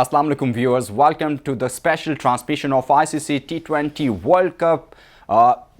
Assalamu alaikum viewers, welcome to the special transmission of ICC T20 World Cup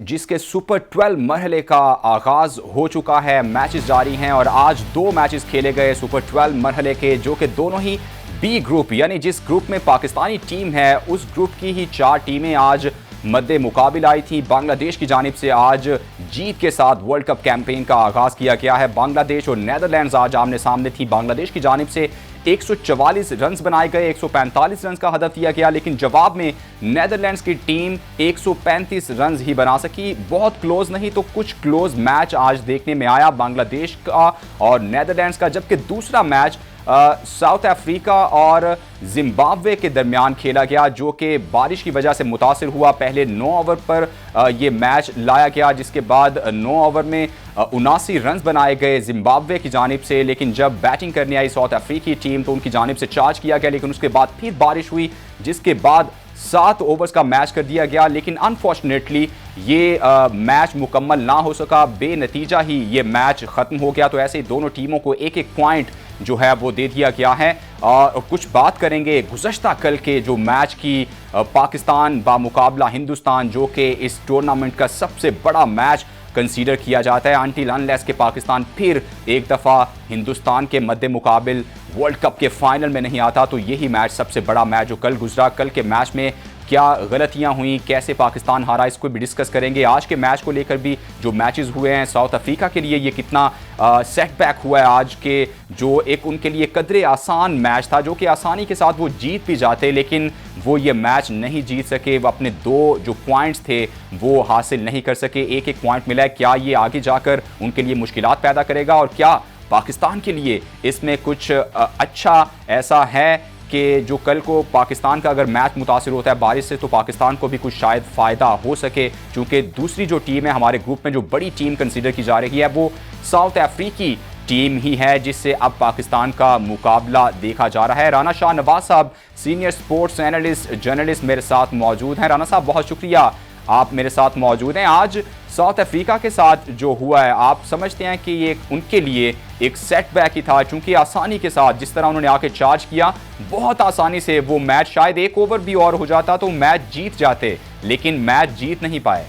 जिसके super 12 मरहले का आगाज़ हो चुका है। मैचेस जारी हैं और आज दो मैचेस खेले गए सुपर 12 मरहले के, जो कि दोनों ही बी ग्रुप यानी जिस ग्रुप में पाकिस्तानी टीम है उस ग्रुप की ही चार टीमें आज मद्दे मुकाबिल आई थी। बांग्लादेश की जानिब से आज जीत के साथ वर्ल्ड कप कैंपेन का आगाज़ किया गया है। बांग्लादेश और नेदरलैंड्स आज आमने सामने थी। बांग्लादेश की जानिब से 144 रन बनाए गए, 145 रन का हदफ दिया गया, लेकिन जवाब में नेदरलैंड्स की टीम 135 रन ही बना सकी। बहुत क्लोज नहीं तो कुछ क्लोज मैच आज देखने में आया बांग्लादेश का और नेदरलैंड्स का, जबकि दूसरा मैच साउथ अफ्रीका और जिम्बाब्वे के दरमियान खेला गया, जो कि बारिश की वजह से मुतासिर हुआ। पहले 9 ओवर पर ये मैच लाया गया, जिसके बाद 9 ओवर में 79 रन बनाए गए जिम्बाब्वे की जानिब से, लेकिन जब बैटिंग करने आई साउथ अफ्रीकी टीम तो उनकी जानिब से चार्ज किया गया, लेकिन उसके बाद फिर बारिश हुई, जिसके बाद 7 ओवर्स का मैच कर दिया गया। लेकिन अनफॉर्चुनेटली ये मैच मुकम्मल ना हो सका, बेनतीजा ही ये मैच ख़त्म हो गया। तो ऐसे ही दोनों टीमों को एक एक पॉइंट जो है वो दे दिया गया है। और कुछ बात करेंगे गुज़श्ता कल के जो मैच की, पाकिस्तान बामुकाबला हिंदुस्तान, जो कि इस टूर्नामेंट का सबसे बड़ा मैच कंसीडर किया जाता है अनटिल अनलेस के पाकिस्तान फिर एक दफ़ा हिंदुस्तान के मद्दे मुकाबिल वर्ल्ड कप के फाइनल में नहीं आता। तो यही मैच सबसे बड़ा मैच जो कल गुजरा। कल के मैच में क्या गलतियां हुई, कैसे पाकिस्तान हारा, इसको भी डिस्कस करेंगे। आज के मैच को लेकर भी जो मैचेस हुए हैं साउथ अफ्रीका के लिए, ये कितना सेटबैक हुआ है आज के, जो एक उनके लिए कदरे आसान मैच था, जो कि आसानी के साथ वो जीत भी जाते, लेकिन वो ये मैच नहीं जीत सके। वो अपने 2 जो पॉइंट्स थे वो हासिल नहीं कर सके। एक एक पॉइंट मिला है। क्या ये आगे जाकर उनके लिए मुश्किलात पैदा करेगा और क्या पाकिस्तान के लिए इसमें कुछ अच्छा ऐसा है कि जो कल को पाकिस्तान का अगर मैच मुतासिर होता है बारिश से तो पाकिस्तान को भी कुछ शायद फ़ायदा हो सके, क्योंकि दूसरी जो टीम है हमारे ग्रुप में, जो बड़ी टीम कंसीडर की जा रही है, वो साउथ अफ्रीकी टीम ही है, जिससे अब पाकिस्तान का मुकाबला देखा जा रहा है। राना शाह नवाज साहब सीनियर स्पोर्ट्स एनालिस्ट जर्नलिस्ट मेरे साथ मौजूद हैं। राना साहब बहुत शुक्रिया आप मेरे साथ मौजूद हैं। आज साउथ अफ्रीका के साथ जो हुआ है, आप समझते हैं कि ये उनके लिए एक सेटबैक ही था, क्योंकि आसानी के साथ जिस तरह उन्होंने आके चार्ज किया, बहुत आसानी से वो मैच, शायद एक ओवर भी और हो जाता तो मैच जीत जाते, लेकिन मैच जीत नहीं पाए।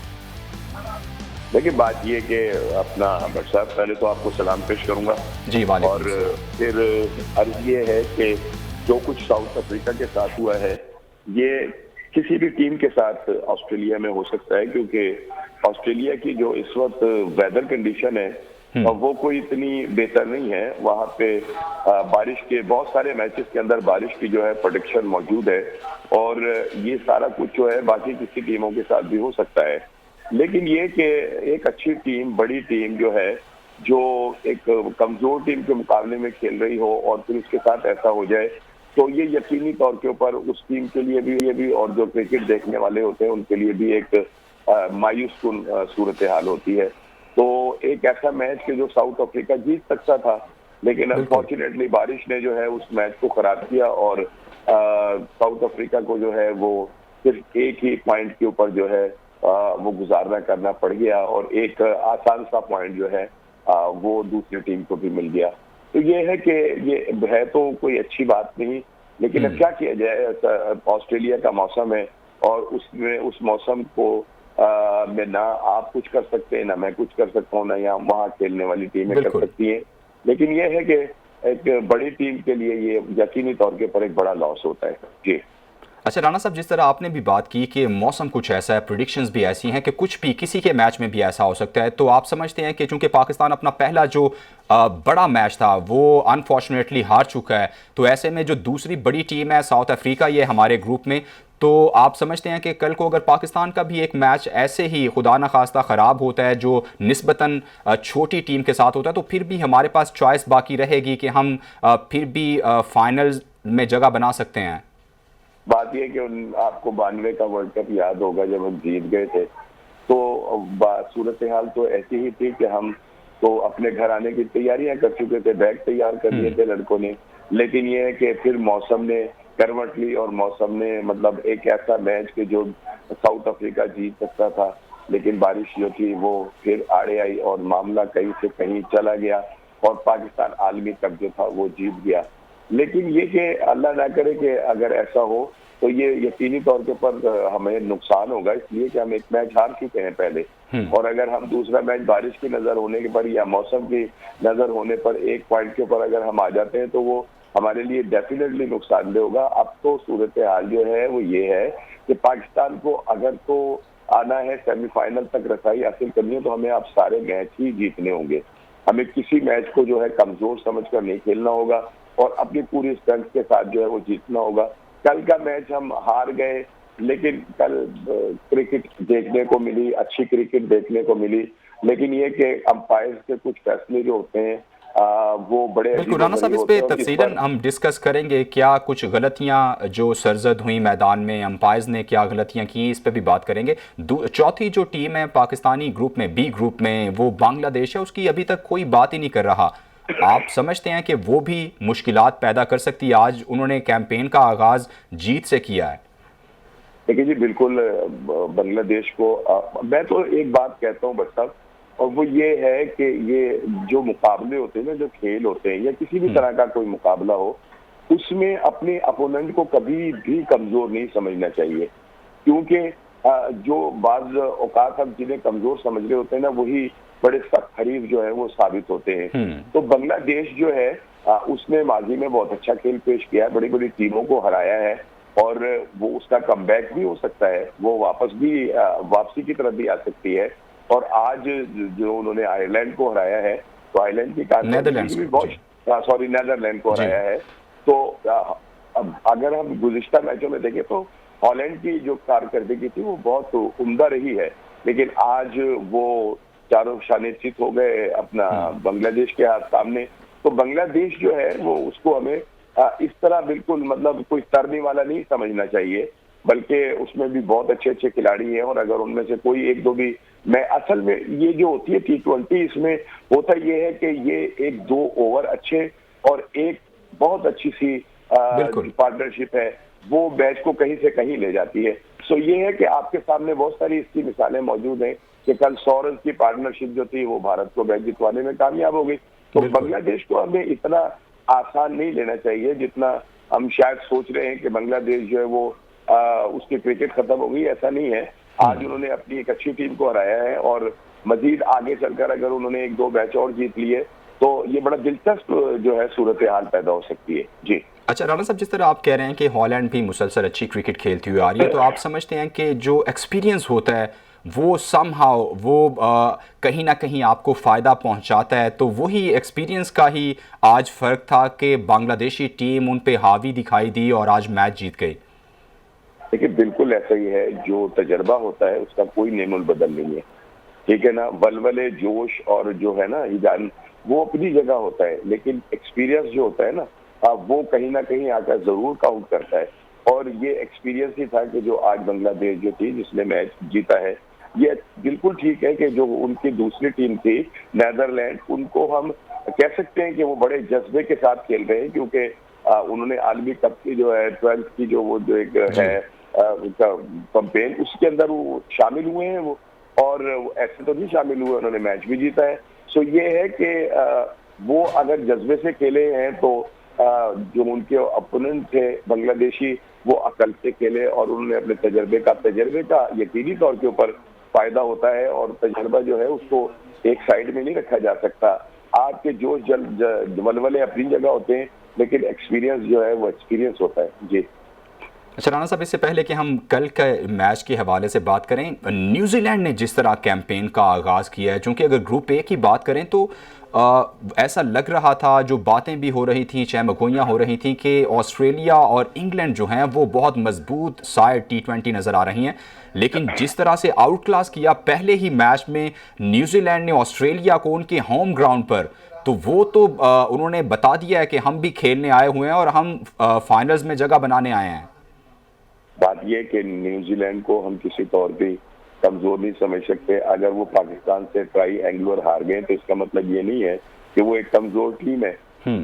देखिए बात ये कि अपना भट्ट साहब, पहले तो आपको सलाम पेश करूंगा जी वाले, और फिर अर्ज ये है कि जो कुछ साउथ अफ्रीका के साथ हुआ है ये किसी भी टीम के साथ ऑस्ट्रेलिया में हो सकता है, क्योंकि ऑस्ट्रेलिया की जो इस वक्त वेदर कंडीशन है वो कोई इतनी बेहतर नहीं है। वहाँ पे बारिश के बहुत सारे मैचेस के अंदर बारिश की जो है प्रेडिक्शन मौजूद है, और ये सारा कुछ जो है बाकी किसी टीमों के साथ भी हो सकता है। लेकिन ये कि एक अच्छी टीम, बड़ी टीम जो है, जो एक कमजोर टीम के मुकाबले में खेल रही हो और फिर उसके साथ ऐसा हो जाए, तो ये यकीनी तौर के ऊपर उस टीम के लिए भी, ये भी, और जो क्रिकेट देखने वाले होते हैं उनके लिए भी एक मायूस कुन सूरत हाल होती है। तो एक ऐसा मैच के जो साउथ अफ्रीका जीत सकता था, लेकिन अनफॉर्चुनेटली बारिश ने जो है उस मैच को खराब किया और साउथ अफ्रीका को जो है वो सिर्फ एक ही पॉइंट के ऊपर जो है वो गुजारना करना पड़ गया, और एक आसान सा पॉइंट जो है वो दूसरी टीम को भी मिल गया। तो ये है कि ये है तो कोई अच्छी बात नहीं, लेकिन अब क्या किया जाए, ऑस्ट्रेलिया का मौसम है और उसमें उस मौसम को में ना आप कुछ कर सकते हैं, ना मैं कुछ कर सकता हूँ, ना यहाँ वहाँ खेलने वाली टीमें कर सकती हैं। लेकिन ये है कि एक बड़ी टीम के लिए ये यकीनी तौर के ऊपर एक बड़ा लॉस होता है। जी अच्छा राना साहब, जिस तरह आपने भी बात की कि मौसम कुछ ऐसा है, प्रेडिक्शंस भी ऐसी हैं कि कुछ भी किसी के मैच में भी ऐसा हो सकता है, तो आप समझते हैं कि चूंकि पाकिस्तान अपना पहला जो बड़ा मैच था वो अनफॉर्चुनेटली हार चुका है, तो ऐसे में जो दूसरी बड़ी टीम है साउथ अफ्रीका, ये हमारे ग्रुप में, तो आप समझते हैं कि कल को अगर पाकिस्तान का भी एक मैच ऐसे ही खुदा न खास्ता ख़राब होता है, जो निस्बतन छोटी टीम के साथ होता है, तो फिर भी हमारे पास चॉइस बाकी रहेगी कि हम फिर भी फाइनल में जगह बना सकते हैं। बात यह कि आपको 92 का वर्ल्ड कप याद होगा, जब हम जीत गए थे तो सूरत हाल तो ऐसी ही थी कि हम तो अपने घर आने की तैयारियां कर चुके थे, बैग तैयार कर लिए थे लड़कों ने। लेकिन ये है कि फिर मौसम ने करवट ली और मौसम ने मतलब एक ऐसा मैच के जो साउथ अफ्रीका जीत सकता था, लेकिन बारिश जो थी वो फिर आड़े आई और मामला कहीं से कहीं चला गया और पाकिस्तान आलमी तक जो था वो जीत गया। लेकिन ये कि अल्लाह ना करे कि अगर ऐसा हो तो ये यकीनी तौर के ऊपर हमें नुकसान होगा, इसलिए कि हम एक मैच हार चुके हैं पहले। और अगर हम दूसरा मैच बारिश की नजर होने के पर या मौसम की नजर होने पर एक पॉइंट के ऊपर अगर हम आ जाते हैं तो वो हमारे लिए डेफिनेटली नुकसानदेह होगा। अब तो सूरत हाल जो है वो ये है कि पाकिस्तान को अगर तो आना है, सेमीफाइनल तक रसाई हासिल करनी है, तो हमें अब सारे मैच ही जीतने होंगे। हमें किसी मैच को जो है कमजोर समझकर नहीं खेलना होगा और अपनी पूरी स्ट्रेंथ के साथ जो है वो जीतना होगा। कल का मैच हम हार गए, लेकिन कल क्रिकेट देखने को मिली, अच्छी क्रिकेट देखने को मिली, लेकिन ये कि अंपायर के कुछ फैसले जो होते हैं वो बड़े बिल्कुल राणा साहब, इस पे तफसीलन हम डिस्कस करेंगे। क्या कुछ गलतियां जो सरजद हुई मैदान में, अंपायर्स ने क्या गलतियां की, इस पे भी बात करेंगे। चौथी जो टीम है पाकिस्तानी ग्रुप में, बी ग्रुप में, वो बांग्लादेश है, उसकी अभी तक कोई बात ही नहीं कर रहा। आप समझते हैं कि वो भी मुश्किलात पैदा कर सकती है? आज उन्होंने कैंपेन का आगाज जीत से किया है। देखिए जी, बिल्कुल बांग्लादेश को मैं तो एक बात कहता हूँ बट साहब, और वो ये है कि ये जो मुकाबले होते हैं ना, जो खेल होते हैं या किसी भी तरह का कोई मुकाबला हो, उसमें अपने अपोनेंट को कभी भी कमजोर नहीं समझना चाहिए। क्योंकि जो बाज औकात हम जिन्हें कमजोर समझ रहे होते हैं ना, वही बड़े सख्त हरीफ जो है वो साबित होते हैं। तो बांग्लादेश जो है उसने माजी में बहुत अच्छा खेल पेश किया है, बड़ी बड़ी टीमों को हराया है और वो उसका कमबैक भी हो सकता है, वो वापसी की तरफ भी आ सकती है। और आज जो उन्होंने आयरलैंड को हराया है, तो आयरलैंड की कारकर्दगी भी बहुत, नीदरलैंड को हराया है। तो अब अगर हम गुज़िश्ता मैचों में देखें तो हॉलैंड की जो कारकर्दगी थी वो बहुत उम्दा रही है, लेकिन आज वो चारों शाने चित हो गए अपना बांग्लादेश के सामने। तो बांग्लादेश जो है वो उसको हमें इस तरह बिल्कुल मतलब कोई तरने वाला नहीं समझना चाहिए, बल्कि उसमें भी बहुत अच्छे अच्छे खिलाड़ी हैं। और अगर उनमें से कोई एक दो भी, मैं असल में ये जो होती है T20, इसमें होता ये है कि ये एक दो ओवर अच्छे और एक बहुत अच्छी सी पार्टनरशिप है, वो मैच को कहीं से कहीं ले जाती है। सो ये है कि आपके सामने बहुत सारी इसकी मिसालें मौजूद हैं कि कल 100 रन की पार्टनरशिप जो थी वो भारत को मैच जितवाने में कामयाब हो गई। तो बांग्लादेश को हमें इतना आसान नहीं लेना चाहिए जितना हम शायद सोच रहे हैं कि बांग्लादेश जो है वो उसकी क्रिकेट खत्म हो गई। ऐसा नहीं है। आज उन्होंने अपनी एक अच्छी टीम को हराया है और मजीद आगे चलकर अगर उन्होंने एक दो मैच और जीत लिए तो ये बड़ा दिलचस्प जो है सूरत हाल पैदा हो सकती है। जी अच्छा राणा साहब, जिस तरह आप कह रहे हैं कि हॉलैंड भी मुसलसल अच्छी क्रिकेट खेलती हुई आ रही है, तो आप समझते हैं कि जो एक्सपीरियंस होता है वो समहाउ वो कहीं ना कहीं आपको फ़ायदा पहुंचाता है? तो वही एक्सपीरियंस का ही आज फ़र्क था कि बांग्लादेशी टीम उन पे हावी दिखाई दी और आज मैच जीत गई। देखिए, बिल्कुल ऐसा ही है। जो तजर्बा होता है उसका कोई नेमुल बदल नहीं है, ठीक है ना। वलवले, जोश और जो है ना ईजान, वो अपनी जगह होता है, लेकिन एक्सपीरियंस जो होता है ना वो कहीं ना कहीं आकर जरूर काउंट करता है। और ये एक्सपीरियंस ही था कि जो आज बांग्लादेश जो थी जिसने मैच जीता है, ये बिल्कुल ठीक है कि जो उनकी दूसरी टीम थी नीदरलैंड, उनको हम कह सकते हैं कि वो बड़े जज्बे के साथ खेल रहे हैं, क्योंकि उन्होंने आलमी कप की जो है 12th की जो वो जो एक है उनका कैंपेन, उसके अंदर वो शामिल हुए हैं वो, और ऐसे तो नहीं शामिल हुए, उन्होंने मैच भी जीता है। सो ये है कि वो अगर जज्बे से खेले हैं तो जो उनके ओपोनेंट थे बांग्लादेशी, वो अकल से खेले और उन्होंने अपने तजर्बे का यकीनी तौर के ऊपर फायदा होता है। और तजर्बा जो है उसको एक साइड में नहीं रखा जा सकता। आपके जोश वलवले अपनी जगह होते हैं, लेकिन एक्सपीरियंस जो है वो एक्सपीरियंस होता है। जी अच्छा राणा साहब, इससे पहले कि हम कल के मैच के हवाले से बात करें, न्यूजीलैंड ने जिस तरह कैंपेन का आगाज़ किया है, चूँकि अगर ग्रुप ए की बात करें तो ऐसा लग रहा था, जो बातें भी हो रही थी, चहमगोइयाँ हो रही थी कि ऑस्ट्रेलिया और इंग्लैंड जो हैं वो बहुत मजबूत साइड T20 नज़र आ रही हैं। लेकिन जिस तरह से आउट क्लास किया पहले ही मैच में न्यूजीलैंड ने ऑस्ट्रेलिया को उनके होम ग्राउंड पर, तो वो तो उन्होंने बता दिया है कि हम भी खेलने आए हुए हैं और हम फाइनल्स में जगह बनाने आए हैं। बात यह कि न्यूजीलैंड को हम किसी तौर पे कमजोर नहीं समझ सकते। अगर वो पाकिस्तान से ट्राई एंगुलर हार गए तो इसका मतलब ये नहीं है कि वो एक कमजोर टीम है।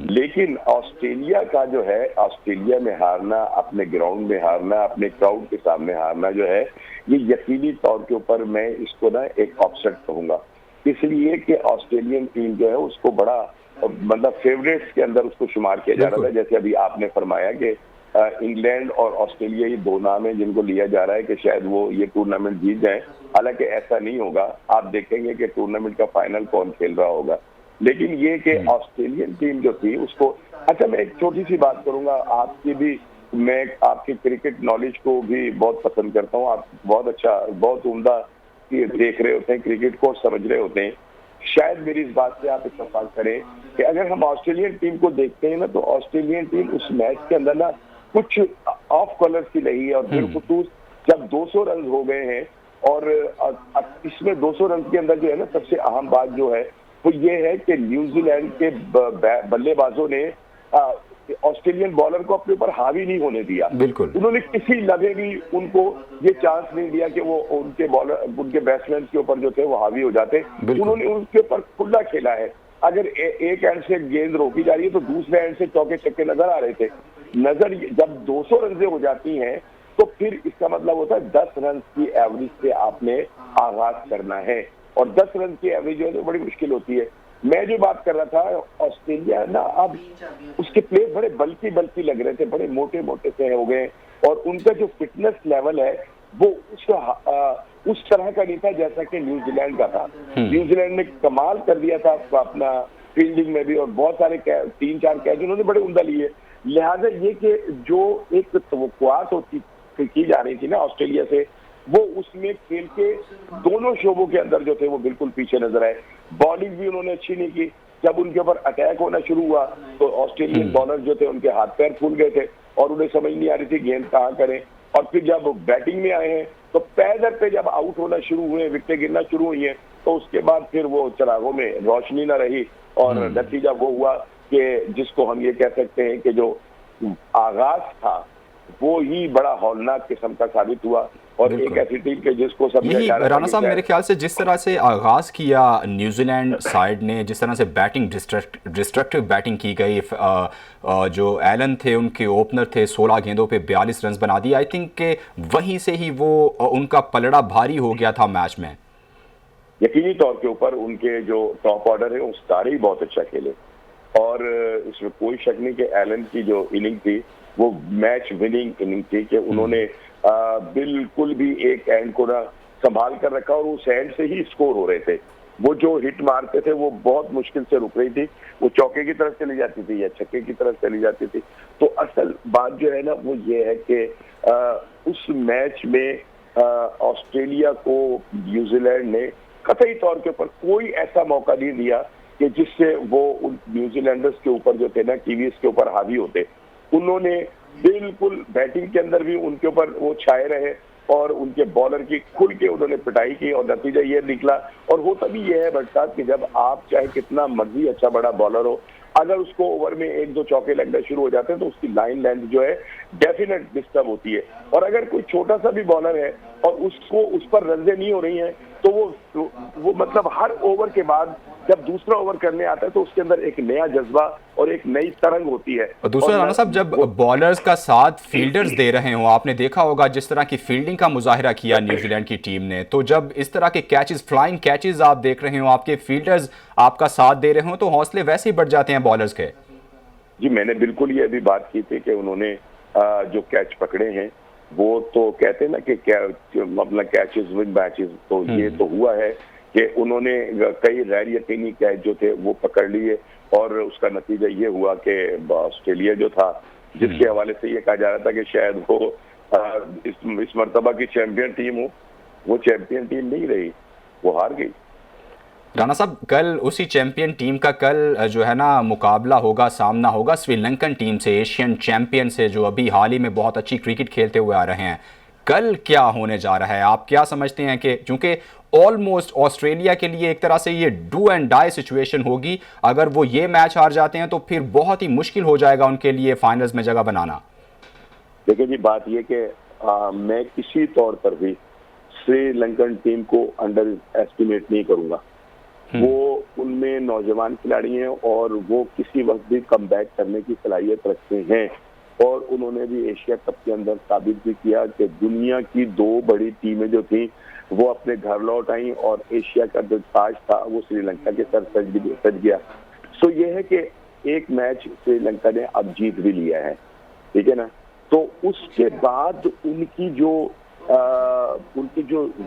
लेकिन ऑस्ट्रेलिया का जो है, ऑस्ट्रेलिया में हारना, अपने ग्राउंड में हारना, अपने क्राउड के सामने हारना जो है, ये यकीनी तौर के ऊपर मैं इसको ना एक अपसेट कहूंगा, इसलिए कि ऑस्ट्रेलियन टीम जो है उसको बड़ा मतलब फेवरेट्स के अंदर उसको शुमार किया जा रहा था। जैसे अभी आपने फरमाया कि इंग्लैंड और ऑस्ट्रेलिया ये दो नाम है जिनको लिया जा रहा है कि शायद वो ये टूर्नामेंट जीत जाए। हालांकि ऐसा नहीं होगा, आप देखेंगे कि टूर्नामेंट का फाइनल कौन खेल रहा होगा। लेकिन ये कि ऑस्ट्रेलियन टीम जो थी उसको, अच्छा मैं एक छोटी सी बात करूंगा, आपकी भी, मैं आपके क्रिकेट नॉलेज को भी बहुत पसंद करता हूँ। आप बहुत अच्छा, बहुत उम्दा देख रहे होते हैं क्रिकेट को, समझ रहे होते हैं। शायद मेरी इस बात से आप इत्तेफाक करें कि अगर हम ऑस्ट्रेलियन टीम को देखते हैं ना, तो ऑस्ट्रेलियन टीम उस मैच के अंदर ना कुछ ऑफ कलर सी रही है। और बिलखुसूस जब 200 रन हो गए हैं, और इसमें 200 रन के अंदर जो है ना, सबसे अहम बात जो है वो ये है कि न्यूजीलैंड के बल्लेबाजों ने ऑस्ट्रेलियन बॉलर को अपने ऊपर हावी नहीं होने दिया। बिल्कुल, उन्होंने किसी लगे भी उनको ये चांस नहीं दिया कि वो उनके बॉलर, उनके बैट्समैन के ऊपर जो थे वो हावी हो जाते। उन्होंने उनके ऊपर खुला खेला है। अगर एक एंड से गेंद रोकी जा रही है तो दूसरे एंड से चौके छक्के नजर आ रहे थे। जब 200 रन से हो जाती हैं तो फिर इसका मतलब होता है 10 रन की एवरेज से आपने आगाज करना है, और 10 रन की एवरेज जो है तो बड़ी मुश्किल होती है। मैं जो बात कर रहा था, ऑस्ट्रेलिया ना अब उसके प्लेयर बड़े बल्की लग रहे थे, बड़े मोटे मोटे से हो गए, और उनका जो फिटनेस लेवल है वो उस तरह का नहीं था जैसा कि न्यूजीलैंड का था। न्यूजीलैंड ने कमाल कर दिया था अपना फील्डिंग में भी, और बहुत सारे 3-4 कैच उन्होंने बड़े उम्दा लिए। लिहाजा ये कि जो एक तवक्कुआत होती की जा रही थी ना ऑस्ट्रेलिया से, वो उसमें खेल के दोनों शोबों के अंदर जो थे वो बिल्कुल पीछे नजर आए। बॉलिंग भी उन्होंने अच्छी नहीं की। जब उनके ऊपर अटैक होना शुरू हुआ तो ऑस्ट्रेलियन बॉलर जो थे उनके हाथ पैर फूल गए थे, और उन्हें समझ नहीं आ रही थी गेंद कहाँ करें। और फिर जब बैटिंग में आए हैं तो पैदर पे जब आउट होना शुरू हुए, विकेटें गिरना शुरू हुई हैं, तो उसके बाद फिर वो चिरागों में रोशनी न रही, और नतीजा वो हुआ कि जिसको हम ये कह सकते हैं कि जो आगाज था वो ही बड़ा हौलनाक किस्म का साबित हुआ। और एक ऐसी टीम के जिसको सब राणा साहब, मेरे ख्याल से जिस तरह से आगाज किया न्यूजीलैंड साइड ने, जिस तरह से बैटिंग डिस्ट्रक्टिव बैटिंग की गई, जो एलन थे उनके ओपनर थे, 16 गेंदों पे 42 रन बना दिए। आई थिंक के वहीं से ही वो उनका पलड़ा भारी हो गया था मैच में। यकीनी तौर के ऊपर उनके जो टॉप ऑर्डर है उस सारे ही बहुत अच्छा खेले, और इसमें कोई शक नहीं कि एलन की जो इनिंग थी वो मैच विनिंग इनिंग थी, कि उन्होंने बिल्कुल भी एक एंड को ना संभाल कर रखा, और उस एंड से ही स्कोर हो रहे थे। वो जो हिट मारते थे वो बहुत मुश्किल से रुक रही थी, वो चौके की तरफ चली जाती थी या छक्के की तरफ चली जाती थी। तो असल बात जो है ना वो ये है कि उस मैच में ऑस्ट्रेलिया को न्यूजीलैंड ने कतई तौर के ऊपर कोई ऐसा मौका नहीं दिया कि जिससे वो उन न्यूजीलैंडर्स के ऊपर जो थे ना, कीवीज के ऊपर हावी होते। उन्होंने बिल्कुल बैटिंग के अंदर भी उनके ऊपर वो छाए रहे, और उनके बॉलर की खुल के उन्होंने पिटाई की, और नतीजा ये निकला। और होता भी ये है भट्ट साहब कि जब आप चाहे कितना मर्जी अच्छा बड़ा बॉलर हो, अगर उसको ओवर में 1-2 चौके लगने शुरू हो जाते हैं तो उसकी लाइन लेंथ जो है डेफिनेट डिस्टर्ब होती है। और अगर कोई छोटा सा भी बॉलर है और उसको उस पर रन्ने नहीं हो रही हैं, तो वो मतलब हर ओवर के बाद जब दूसरा ओवर करने आता है तो उसके अंदर एक नया जज्बा और एक नई तरंग होती है। और दूसरा राणा साहब, जब बॉलर्स का साथ फील्डर्स दे रहे हो, आपने देखा होगा जिस तरह की फील्डिंग का मुजाहिरा किया न्यूजीलैंड की टीम ने, तो जब इस तरह के कैचेस, फ्लाइंग कैचेस आप देख रहे हो, आपके फील्डर्स आपका साथ दे रहे हो, तो हौसले वैसे ही बढ़ जाते हैं बॉलर्स के। जी, मैंने बिल्कुल ये भी बात की थी कि उन्होंने जो कैच पकड़े हैं वो तो कहते हैं ना कि मतलब कैचेस विन मैचेस, तो ये तो हुआ है कि उन्होंने कई गैर यकीनी कैच जो थे वो पकड़ लिए, और उसका नतीजा ये हुआ कि ऑस्ट्रेलिया जो था, जिसके हवाले से ये कहा जा रहा था कि शायद वो इस मर्तबा की चैंपियन टीम हो, वो चैंपियन टीम नहीं रही, वो हार गई। राणा साहब, कल उसी चैंपियन टीम का कल जो है ना मुकाबला होगा, सामना होगा श्रीलंकन टीम से, एशियन चैंपियन से, जो अभी हाल ही में बहुत अच्छी क्रिकेट खेलते हुए आ रहे हैं। कल क्या होने जा रहा है, आप क्या समझते हैं कि चूंकि ऑलमोस्ट ऑस्ट्रेलिया के लिए एक तरह से ये डू एंड डाई सिचुएशन होगी, अगर वो ये मैच हार जाते हैं तो फिर बहुत ही मुश्किल हो जाएगा उनके लिए फाइनल्स में जगह बनाना। देखिए जी, बात ये कि मैं किसी तौर पर भी श्रीलंकन टीम को अंडर एस्टिमेट नहीं करूंगा। वो उनमें नौजवान खिलाड़ी हैं और वो किसी वक्त भी कम बैक करने की सलाहियत रखते हैं, और उन्होंने भी एशिया कप के अंदर साबित भी किया कि दुनिया की 2 बड़ी टीमें जो थी वो अपने घर लौट आई, और एशिया का जो ताज था वो श्रीलंका के सर सज गया। सो ये है कि एक मैच श्रीलंका ने अब जीत भी लिया है, ठीक है ना। तो उसके बाद उनकी जो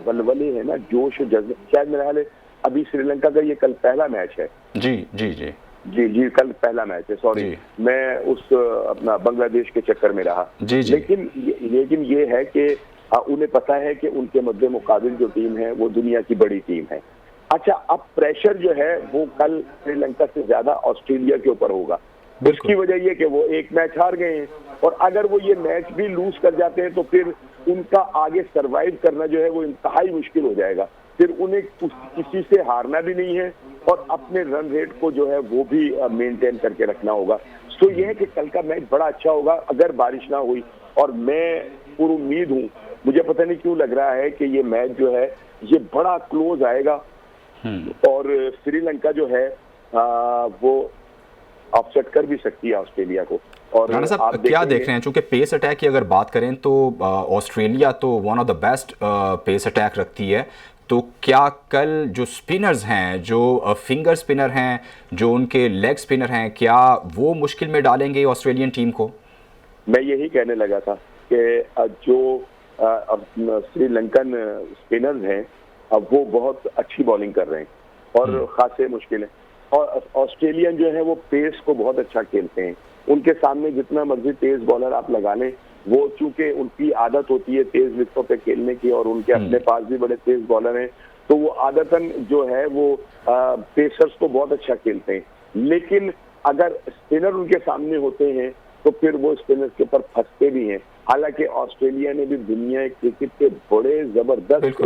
वलवले है ना, जोश और जज्बे, शायद मेरा ख्याल है अभी श्रीलंका का ये कल पहला मैच है। जी जी जी जी जी, कल पहला मैच है, सॉरी मैं उस अपना बांग्लादेश के चक्कर में रहा। जी जी। लेकिन ये है कि उन्हें पता है कि उनके मद्दे मुकाबिल जो टीम है वो दुनिया की बड़ी टीम है। अच्छा, अब प्रेशर जो है वो कल श्रीलंका से ज्यादा ऑस्ट्रेलिया के ऊपर होगा। उसकी वजह ये कि वो एक मैच हार गए हैं, और अगर वो ये मैच भी लूज कर जाते हैं तो फिर उनका आगे सरवाइव करना जो है वो इंतहाई मुश्किल हो जाएगा। फिर उन्हें किसी से हारना भी नहीं है और अपने रन रेट को जो है वो भी मेंटेन करके रखना होगा। तो ये है कि कल का मैच बड़ा अच्छा होगा अगर बारिश ना हुई, और मैं पूरी उम्मीद हूँ, मुझे पता नहीं क्यों लग रहा है कि ये मैच जो है ये बड़ा क्लोज आएगा और श्रीलंका जो है वो अपसेट कर भी सकती है ऑस्ट्रेलिया को। और राणा साहब क्या देख रहे हैं, चूंकि पेस अटैक की अगर बात करें तो ऑस्ट्रेलिया तो one of the best pace attack रखती है, तो क्या कल जो स्पिनर्स हैं, जो फिंगर स्पिनर हैं, जो उनके लेग स्पिनर हैं, क्या वो मुश्किल में डालेंगे ऑस्ट्रेलियन टीम को? मैं यही कहने लगा था कि जो श्रीलंकन स्पिनर्स हैं अब वो बहुत अच्छी बॉलिंग कर रहे हैं और खासे मुश्किल है, और ऑस्ट्रेलियन जो है वो पेस को बहुत अच्छा खेलते हैं। उनके सामने जितना मर्जी तेज बॉलर आप लगा लें, वो चूंकि उनकी आदत होती है तेज विकेटों पे खेलने की और उनके अपने पास भी बड़े तेज बॉलर हैं, तो वो आदतन जो है वो पेसर्स को बहुत अच्छा खेलते हैं। लेकिन अगर स्पिनर उनके सामने होते हैं तो फिर वो स्पिनर्स के ऊपर फंसते भी हैं। हालांकि ऑस्ट्रेलिया ने भी दुनिया क्रिकेट के बड़े जबरदस्त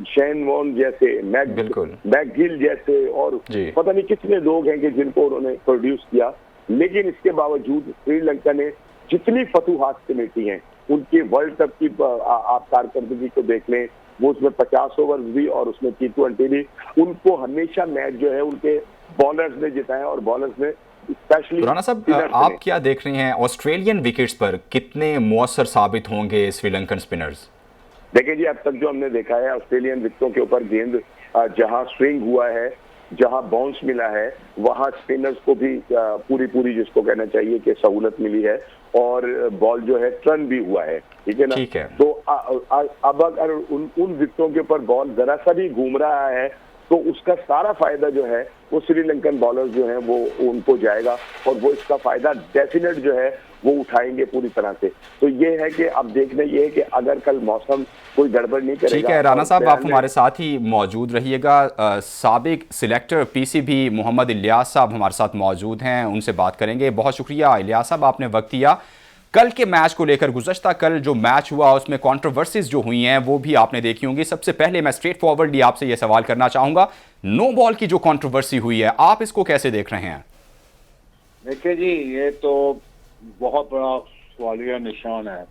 शेन वॉर्न जैसे, मैकगिल जैसे और पता नहीं कितने लोग हैं कि जिनको उन्होंने प्रोड्यूस किया, लेकिन इसके बावजूद श्रीलंका ने जितनी फतूहात समेटी हैं, उनके वर्ल्ड कप की आप कारकर्दगी को देख लें, वो उसमें 50 ओवर भी और उसमें T20 भी, उनको हमेशा मैच जो है उनके बॉलर्स ने जिताया, और बॉलर्स ने स्पेशली। राणा साहब आप क्या देख रहे हैं, ऑस्ट्रेलियन विकेट्स पर कितने मुअस्सर साबित होंगे श्रीलंकन स्पिनर्स? देखिए जी, अब तक जो हमने देखा है ऑस्ट्रेलियन विकेटों के ऊपर गेंद जहां स्विंग हुआ है, जहां बाउंस मिला है, वहां स्पिनर्स को भी पूरी जिसको कहना चाहिए कि सहूलत मिली है, और बॉल जो है टर्न भी हुआ है, ठीक है ना। ठीक है। तो अब अगर उन विकेटों के ऊपर बॉल जरा सा भी घूम रहा है तो उसका सारा फायदा जो है वो श्रीलंकन बॉलर्स जो हैं वो उनको जाएगा, और वो इसका फायदा डेफिनेट जो है वो उठाएंगे पूरी तरह से। तो ये है कि अब देखना ये है कि अगर कल मौसम कोई गड़बड़ नहीं करेगा। ठीक है राणा साहब, आप हमारे साथ ही मौजूद रहिएगा। साबिक सिलेक्टर पीसीबी मोहम्मद इलियास साहब हमारे साथ मौजूद हैं, उनसे बात करेंगे। बहुत शुक्रिया इलियास साहब, आपने वक्त दिया। कल के मैच को लेकर, गुज़श्ता कल जो मैच हुआ उसमें कंट्रोवर्सीज जो हुई हैं वो भी आपने देखी होंगी। सबसे पहले मैं स्ट्रेट फॉरवर्डली आपसे ये सवाल करना चाहूँगा, नो बॉल की जो कंट्रोवर्सी हुई है, आप इसको कैसे देख रहे हैं? देखिए जी, ये तो बहुत बड़ा सवालिया निशान है।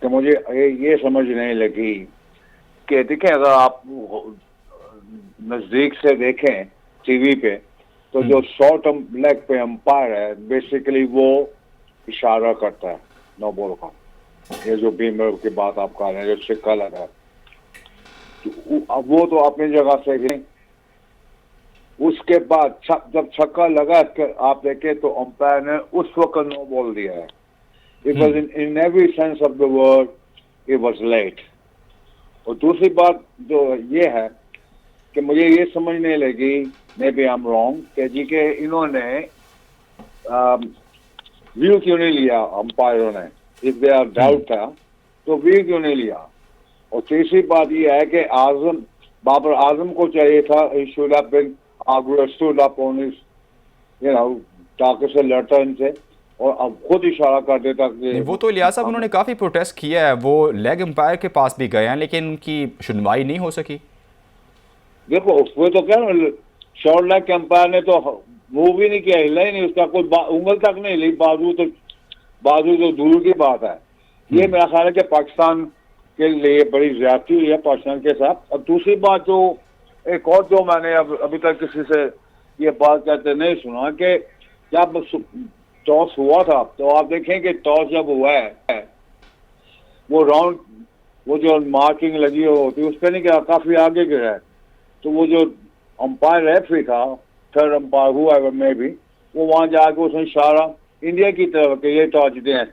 तो मुझे ये समझ नहीं लगी कि देखें, अगर आप नजदीक से देखें टीवी पे तो जो शॉर्ट लेग पे अंपायर है बेसिकली वो इशारा करता है नो बॉल का। ये जो बीमर की बात आप कर रहे हैं, जो सिक्का लगा, तो अब वो तो अपनी जगह से ही। उसके बाद जब छक्का लगा आप देखें तो अंपायर ने उस वक्त नो बॉल दिया है। It was in every sense of the word it was late. और दूसरी बात जो ये है कि मुझे ये समझ नहीं लगी, maybe I am wrong, कि जी के इन्होंने व्यू क्यों नहीं लिया अंपायरों ने। इफ दे आर डाउट था तो व्यू क्यों नहीं लिया। और तीसरी बात ये है कि बाबर आजम को चाहिए था, he should have been stood up on his, you know, ताकि से लड़ता इनसे और अब खुद इशारा कर देता कि वो तो इलियास साहब उन्होंने काफी प्रोटेस्ट किया है, वो लेग अंपायर के पास भी गए हैं लेकिन उनकी सुनवाई नहीं हो सकी। देखो उसमें तो क्या शॉर्ट लेग के अंपायर ने तो मूव भी नहीं किया, हिला ही नहीं, उसका कोई उंगल तक नहीं हिली, बाजू तो दूर की बात है। ये मेरा ख्याल है कि पाकिस्तान के लिए बड़ी ज्यादती हुई है पाकिस्तान के साथ। और दूसरी बात जो एक और जो मैंने अभी तक किसी से ये बात कहते नहीं सुना कि जब टॉस हुआ था तो आप देखें कि टॉस जब हुआ है वो राउंड वो जो मार्किंग लगी होती उस पर नहीं गया, काफी आगे गिरा है। तो वो जो अंपायर रेफरी था थर्ड अंपायर हुआ मे भी, वो वहां जाके उसने इशारा इंडिया की तरफ कि ये टॉस जीते हैं।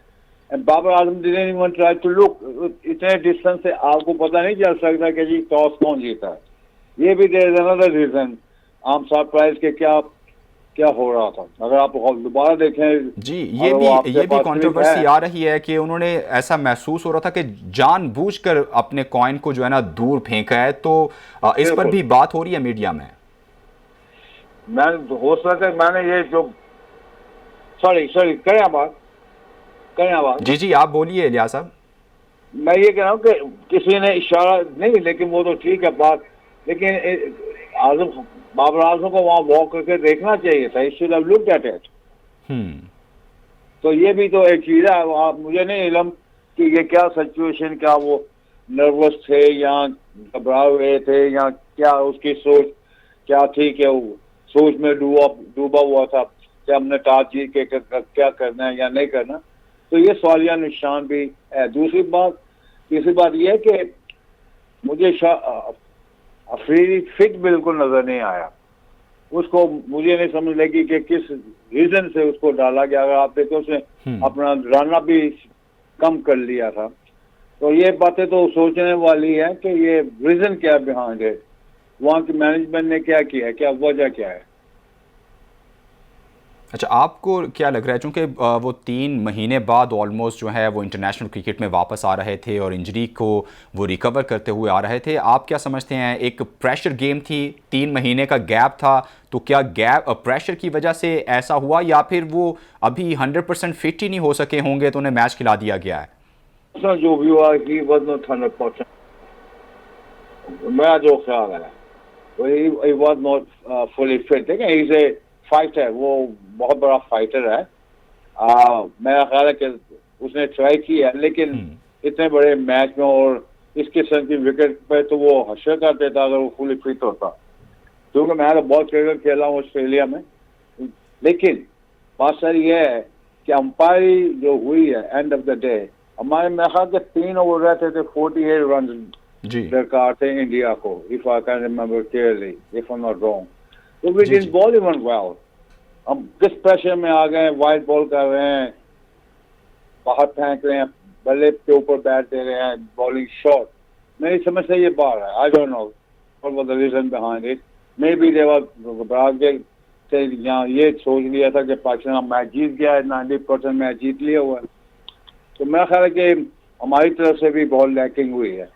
Babar Azam didn't even try to look, इतने डिस्टेंस से आपको पता नहीं चल सकता कि जी टॉस कौन जीता है। ये भी देयर इज अनदर रीजन, आम सरप्राइज के क्या क्या हो रहा था। अगर आप दोबारा देखें जी, ये भी कंट्रोवर्सी आ रही है कि उन्होंने ऐसा महसूस हो रहा था कि जानबूझकर अपने कॉइन को जो है ना दूर फेंका है, तो इस पर भी बात हो रही है मीडिया में। मैं हो सकता है मैंने ये जो सॉरी करें आवाज। जी जी, आप बोलिए इलियास साहब। मैं ये कह रहा हूँ कि किसी ने इशारा नहीं, लेकिन वो तो ठीक है बात, लेकिन बाबर आजम को वहां वॉक करके देखना चाहिए था। He should have looked at it. तो ये भी तो एक चीज है। मुझे नहीं इल्म कि ये क्या सिचुएशन, क्या वो नर्वस थे या घबराए हुए थे या क्या उसकी सोच क्या थी कि वो सोच में डूबा हुआ था कि हमने टॉस जीत के क्या करना है या नहीं करना। तो ये सवालिया निशान भी है। तीसरी बात यह है कि मुझे अफरीदी फिट बिल्कुल नजर नहीं आया। उसको मुझे नहीं समझ लगी कि किस रीजन से उसको डाला गया। अगर आप देखो उसने अपना रन भी कम कर लिया था। तो ये बातें तो सोचने वाली है कि ये रीजन क्या बिहाइंड है, वहां की मैनेजमेंट ने क्या किया है, क्या वजह क्या है। अच्छा, आपको क्या लग रहा है, चूंकि वो 3 महीने बाद ऑलमोस्ट जो है वो इंटरनेशनल क्रिकेट में वापस आ रहे थे और इंजरी को वो रिकवर करते हुए आ रहे थे, आप क्या समझते हैं? एक प्रेशर गेम थी, 3 महीने का गैप था, तो क्या गैप प्रेशर की वजह से ऐसा हुआ या फिर वो अभी 100% फिट ही नहीं हो सके होंगे तो उन्हें मैच खिला दिया गया है? जो भी हुआ ही वाज नॉट 100%। मेरा जो ख्याल है he was not fully fit. देखिए ही इज ए फाइटर, वो बहुत बड़ा फाइटर है। मेरा ख्याल है कि उसने ट्राई किया, लेकिन इतने बड़े मैच में और इस किस्म की विकेट पे तो वो हशर कर देता अगर वो फुली फिट होता। क्योंकि मैं तो बहुत क्रिकेट खेला हूँ ऑस्ट्रेलिया में, लेकिन बात सर ये है कि अंपायरी जो हुई है एंड ऑफ द डे, हमारे मेरे ख्याल के 3 ओवर रहते थे, 48 रन दरकार थे इंडिया को, if I can remember clearly, if I am not wrong. तो we didn't bowl even well. हम किस प्रेशर में आ गए, वाइड बॉल कर रहे हैं, बाहर फेंक रहे हैं, बल्ले के ऊपर बैट दे रहे हैं, बॉलिंग शॉट। मेरी समझ से ये बात है। I don't know what was the reason behind it. Maybe they were ब्राग से यहाँ ये सोच लिया था कि पाकिस्तान मैच जीत गया है, 90% मैच जीत लिया हुआ है। तो मेरा ख्याल है कि हमारी तरफ से भी बहुत लैकिंग हुई है।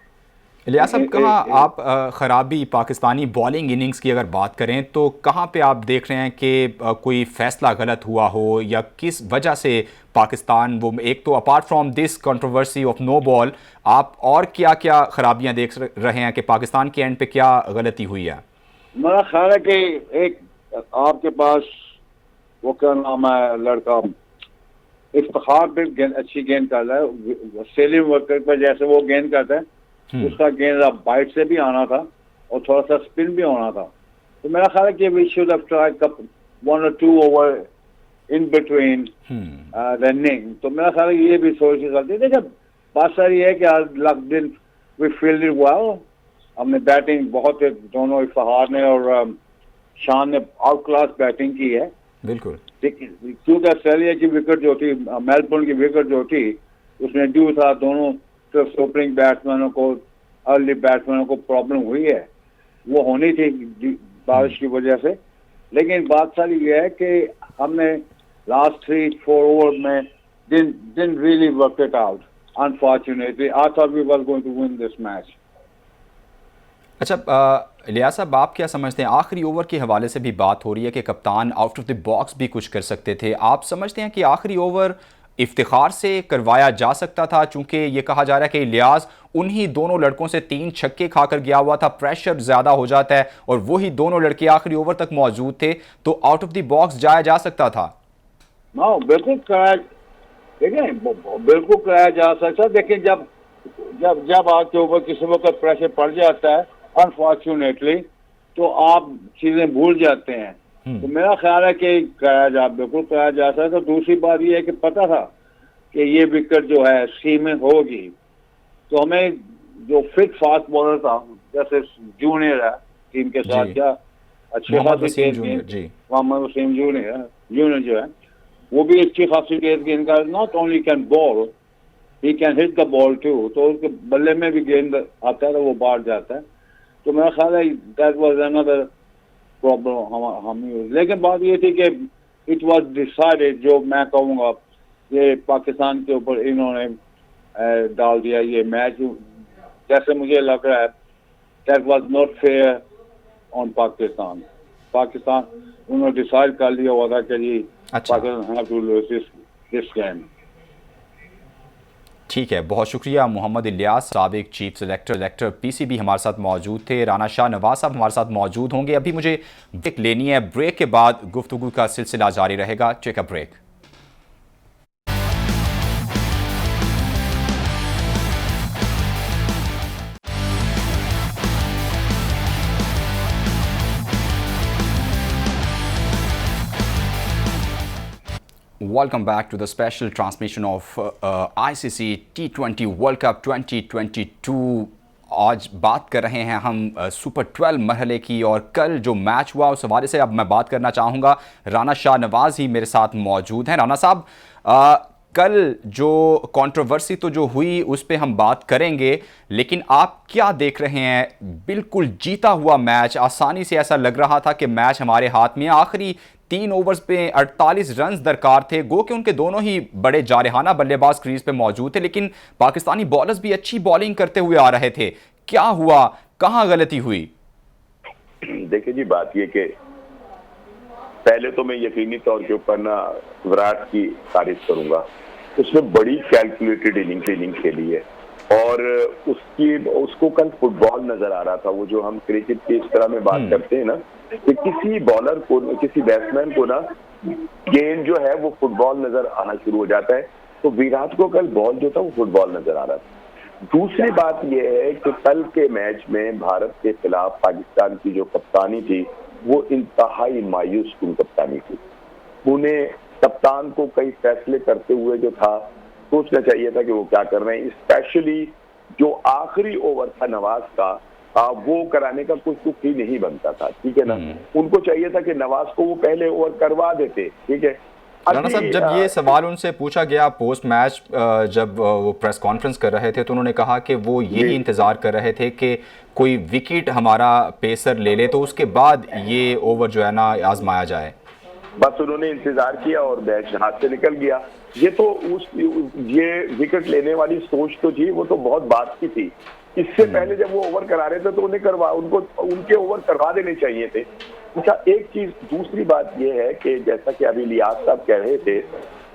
इलियास साहब, कहाँ आप ख़राबी पाकिस्तानी बॉलिंग इनिंग्स की अगर बात करें तो कहाँ पे आप देख रहे हैं कि कोई फ़ैसला गलत हुआ हो या किस वजह से पाकिस्तान वो, एक तो apart from this controversy of no ball, आप और क्या क्या ख़राबियाँ देख रहे हैं कि पाकिस्तान के एंड पे क्या गलती हुई है? मेरा ख्याल है कि एक आपके पास वो क्या नाम है लड़का, इफ्तिखार भी अच्छी गेंद कर रहा है, सेलिम वर्कर पर जैसे वो गेंद करता है, उसका गेंद बाइट से भी आना था और थोड़ा सा स्पिन भी होना था। तो मेरा ख्याल है कि we should have tried 1 or 2 over in between running. तो मेरा ख्याल है ये भी सोच के गलती। देखिए बात सारी है कि लक दिन वी फील्डेड वेल, हमने बैटिंग बहुत, दोनों इफ्तिखार ने और शान ने आउट क्लास बैटिंग की है। बिल्कुल, क्योंकि ऑस्ट्रेलिया की विकेट जो थी, मेलबोर्न की विकेट जो थी, उसमें ड्यू था दोनों सिर्फ ओपनिंग बैट्समैनों को, अर्ली बैट्समैनों को प्रॉब्लम हुई है, वो होनी थी बारिश की वजह से। लेकिन बात सारी ये है कि हमने लास्ट 3-4 ओवर में didn't really work it out. Unfortunately, I thought we were going to win this match. अच्छा, इलियास साहब, आप क्या समझते हैं, आखिरी ओवर के हवाले से भी बात हो रही है कि कप्तान आउट ऑफ द बॉक्स भी कुछ कर सकते थे। आप समझते हैं कि आखिरी ओवर इफ्तिखार से करवाया जा सकता था, चूंकि ये कहा जा रहा है कि इलियास उन्हीं दोनों लड़कों से 3 छक्के खाकर गया हुआ था, प्रेशर ज़्यादा हो जाता है और वही दोनों लड़के आखिरी ओवर तक मौजूद थे, तो आउट ऑफ द बॉक्स जाया जा सकता था? बिल्कुल कराया, देखिए बिल्कुल कराया जा सकता। लेकिन जब आपके ऊपर किसी वक्त प्रेशर पड़ जाता है अनफॉर्चुनेटली, तो आप चीजें भूल जाते हैं। तो मेरा ख्याल है कि बिल्कुल कराया जा सकता है। तो दूसरी बात यह है कि पता था कि ये विकेट जो है सी में होगी, तो हमें जो फिट फास्ट बॉलर था, जैसे जूनियर है टीम के साथ, क्या अच्छी मोहम्मद खासी वसीम गेंद जूनियर गेंद जी। मोहम्मद वसीम जूनियर जो है वो भी अच्छी खासी गेंद का not only can bowl, he can hit the ball too, तो उसके बल्ले में भी गेंद आता है तो वो बाहर जाता है। तो मेरा ख्याल है दैट वाज अनदर प्रॉब्लम हम लेकिन बात ये थी कि इट वाज डिसाइडेड, जो मैं कहूँगा ये पाकिस्तान के ऊपर इन्होंने डाल दिया ये मैच, जैसे मुझे लग रहा है that was not fair on Pakistan. उन्होंने डिसाइड कर लिया हुआ था कि जी अच्छा, Pakistan have to lose this game. ठीक है, बहुत शुक्रिया मोहम्मद इलियास, साबिक चीफ सेलेक्टर पीसीबी हमारे साथ मौजूद थे। राना शाह नवाज साहब हमारे साथ मौजूद होंगे। अभी मुझे ब्रेक लेनी है, ब्रेक के बाद गुफ्तगू का सिलसिला जारी रहेगा। Take a break. Welcome back to the special transmission of ICC T20 World Cup 2022। आज बात कर रहे हैं हम सुपर 12 मरहले की, और कल जो मैच हुआ उस हवाले से अब मैं बात करना चाहूँगा। राना शाह नवाज ही मेरे साथ मौजूद हैं। राना साहब, कल जो कंट्रोवर्सी तो जो हुई उस पे हम बात करेंगे, लेकिन आप क्या देख रहे हैं? बिल्कुल जीता हुआ मैच, आसानी से ऐसा लग रहा था कि मैच हमारे हाथ में। आखिरी 3 ओवर्स पे 48 रन दरकार थे, गो कि उनके दोनों ही बड़े जारहाना बल्लेबाज क्रीज पे मौजूद थे, लेकिन पाकिस्तानी बॉलर्स भी अच्छी बॉलिंग करते हुए आ रहे थे। क्या हुआ, कहां गलती हुई? देखिए जी, बात ये कि पहले तो मैं यकीनी तौर के ऊपर ना विराट की तारीफ करूंगा। उसने बड़ी कैलकुलेटेड इनिंग खेली है, और उसको कल फुटबॉल नजर आ रहा था। वो जो हम क्रिकेट की इस तरह में बात करते हैं ना कि किसी बॉलर को, किसी बैट्समैन को ना गेंद जो है वो फुटबॉल नजर आना शुरू हो जाता है, तो विराट को कल बॉल जो था वो फुटबॉल नजर आ रहा था। दूसरी बात यह है कि कल के मैच में भारत के खिलाफ पाकिस्तान की जो कप्तानी थी वो इंतहाई मायूस कुन कप्तानी थी। उन्हें कप्तान को कई फैसले करते हुए जो था सोचना चाहिए था कि वो क्या कर रहे हैं। स्पेशली जो आखिरी ओवर था नवाज का, वो कराने का कुछ तुक ही नहीं बनता था, ठीक है ना। उनको चाहिए था कि नवाज को वो पहले ओवर करवा देते, ठीक है। राना साहब, जब ये सवाल उनसे पूछा गया पोस्ट मैच, जब वो प्रेस कॉन्फ्रेंस कर रहे थे, तो उन्होंने कहा कि वो यही इंतजार कर रहे थे कि कोई विकेट हमारा पेसर ले ले तो उसके बाद ये ओवर जो है ना आजमाया जाए। बस उन्होंने इंतजार किया और मैच हाथ से निकल गया। ये विकेट लेने वाली सोच तो थी, वो तो बहुत बात की थी। इससे पहले जब वो ओवर करा रहे थे तो उनके ओवर करवा देने चाहिए थे। अच्छा, एक चीज, दूसरी बात यह है कि जैसा कि अभी इलियास साहब कह रहे थे,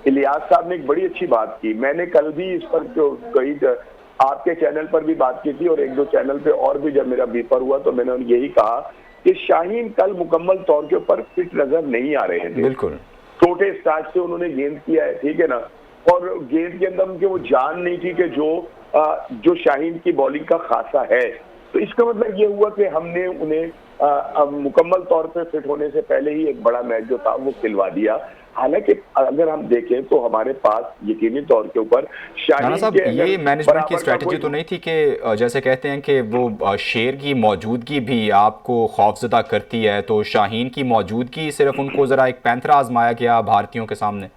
इलियास साहब ने एक बड़ी अच्छी बात की। मैंने कल भी इस पर कई आपके चैनल पर भी बात की थी, और 1-2 चैनल पे और भी जब मेरा बीपर हुआ तो मैंने यही कहा कि शाहीन कल मुकम्मल तौर के ऊपर फिट नजर नहीं आ रहे थे। बिल्कुल छोटे स्टार्ट से उन्होंने गेंद किया है, ठीक है ना, और गेंद के अंदर उनके वो जान नहीं थी कि जो शाहीन की बॉलिंग का खासा है। तो इसका मतलब ये हुआ कि हमने उन्हें मुकम्मल तौर पे फिट होने से पहले ही एक बड़ा मैच जो था वो खिलवा दिया। हालांकि अगर हम देखें तो हमारे पास यकीनी तौर के ऊपर राना साहब, ये मैनेजमेंट की स्ट्रेटजी तो नहीं थी कि जैसे कहते हैं कि वो शेर की मौजूदगी भी आपको खौफजदा करती है, तो शाहीन की मौजूदगी सिर्फ उनको जरा एक पैंतरा आजमाया गया भारतीयों के सामने?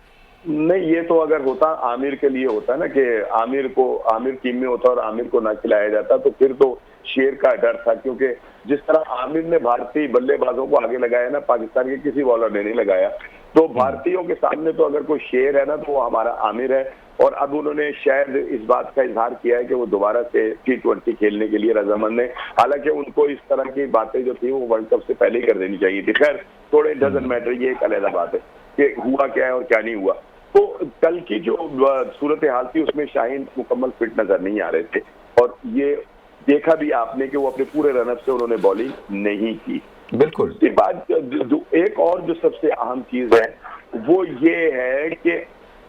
नहीं, ये तो अगर होता आमिर के लिए होता ना कि आमिर टीम में होता और आमिर को ना खिलाया जाता, तो फिर तो शेर का डर था। क्योंकि जिस तरह आमिर ने भारतीय बल्लेबाजों को आगे लगाया ना, पाकिस्तान के किसी बॉलर ने नहीं लगाया। तो भारतीयों के सामने तो अगर कोई शेर है ना तो वो हमारा आमिर है। और अब उन्होंने शायद इस बात का इजहार किया है कि वो दोबारा से T20 खेलने के लिए रजामंद है। हालांकि उनको इस तरह की बातें जो थी वो वर्ल्ड कप से पहले ही कर देनी चाहिए थी। खैर, थोड़े डजंट मैटर, ये एक अलग बात है कि हुआ क्या है और क्या नहीं हुआ। तो कल की जो सूरत हाल थी उसमें शाहीन मुकम्मल फिट नजर नहीं आ रहे थे, और ये देखा भी आपने कि वो अपने पूरे रनअप से उन्होंने बॉलिंग नहीं की। बिल्कुल। इसके बाद एक और जो सबसे अहम चीज है वो ये है कि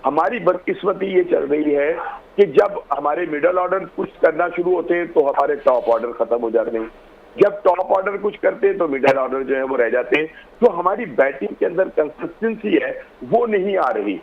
हमारी बदकिस्मती ये चल रही है कि जब हमारे मिडिल ऑर्डर कुछ करना शुरू होते हैं तो हमारे टॉप ऑर्डर खत्म हो जाते हैं। जब टॉप ऑर्डर कुछ करते हैं तो मिडिल ऑर्डर जो है वो रह जाते हैं। तो हमारी बैटिंग के अंदर कंसिस्टेंसी है वो नहीं आ रही।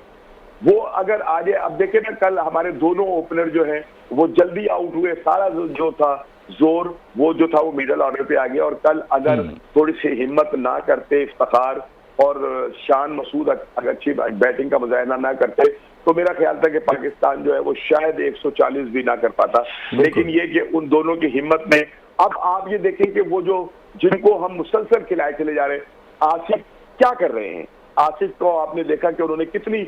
वो अगर आगे, अब देखे ना, कल हमारे दोनों ओपनर जो हैं वो जल्दी आउट हुए। सारा जो था जोर वो जो था वो मिडल ऑर्डर पे आ गया। और कल अगर थोड़ी सी हिम्मत ना करते इफ्तिखार और शान मसूद अगर अच्छी बैटिंग का मुजाहरा ना करते तो मेरा ख्याल था कि पाकिस्तान जो है वो शायद 140 भी ना कर पाता। लेकिन ये कि उन दोनों की हिम्मत ने, अब आप ये देखें कि वो जो जिनको हम मुसलसल खिलाए चले जा रहे हैं, आसिफ क्या कर रहे हैं। आसिफ को आपने देखा कि उन्होंने कितनी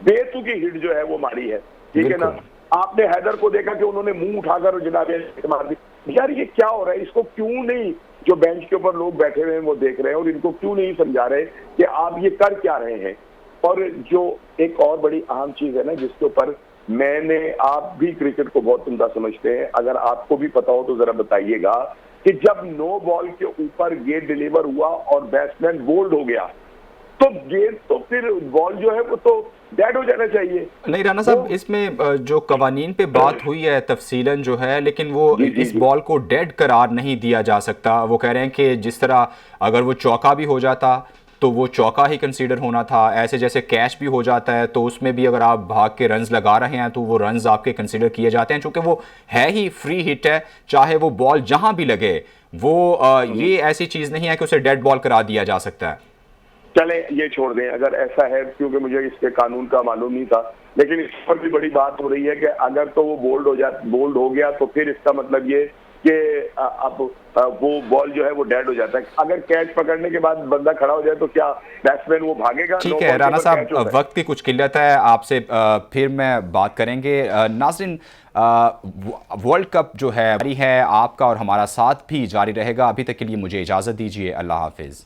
बेतुकी हिट जो है वो मारी है, ठीक है ना। आपने हैदर को देखा कि उन्होंने मुंह उठाकर जनाब मार दी। यार ये क्या हो रहा है, इसको क्यों नहीं जो बेंच के ऊपर लोग बैठे हुए हैं वो देख रहे हैं और इनको क्यों नहीं समझा रहे कि आप ये कर क्या रहे हैं। और जो एक और बड़ी अहम चीज है ना जिसके ऊपर आप भी क्रिकेट को बहुत उम्दा समझते हैं, अगर आपको भी पता हो तो जरा बताइएगा कि जब नो बॉल के ऊपर गेंद डिलीवर हुआ और बैट्समैन बोल्ड हो गया तो गेंद तो फिर बॉल जो है वो तो डेड हो जाना चाहिए। नहीं राना साहब, इसमें जो कवानीन पे बात हुई है तफसीलन जो है, लेकिन वो इस बॉल को डेड करार नहीं दिया जा सकता। वो कह रहे हैं कि जिस तरह अगर वो चौका भी हो जाता तो वो चौका ही कंसीडर होना था, ऐसे जैसे कैच भी हो जाता है तो उसमें भी अगर आप भाग के रन्स लगा रहे हैं तो वो रन्स आपके कंसीडर किए जाते हैं, क्योंकि वो है ही फ्री हिट है, चाहे वो बॉल जहां भी लगे। वो ये ऐसी चीज नहीं है कि उसे डेड बॉल करा दिया जा सकता है। चले ये छोड़ दें अगर ऐसा है, क्योंकि मुझे इसके कानून का मालूम नहीं था, लेकिन इस पर भी बड़ी बात हो रही है कि अगर तो वो बोल्ड हो गया तो फिर इसका मतलब ये कि अब वो बॉल जो है वो डेड हो जाता है। अगर कैच पकड़ने के बाद बंदा खड़ा हो जाए तो क्या बैट्समैन वो भागेगा? ठीक है राना साहब, वक्त की कुछ किल्लत है, आपसे फिर मैं बात करेंगे। नाज़रीन, वर्ल्ड कप जो है आपका और हमारा साथ भी जारी रहेगा। अभी तक के लिए मुझे इजाज़त दीजिए। अल्लाह हाफिज़।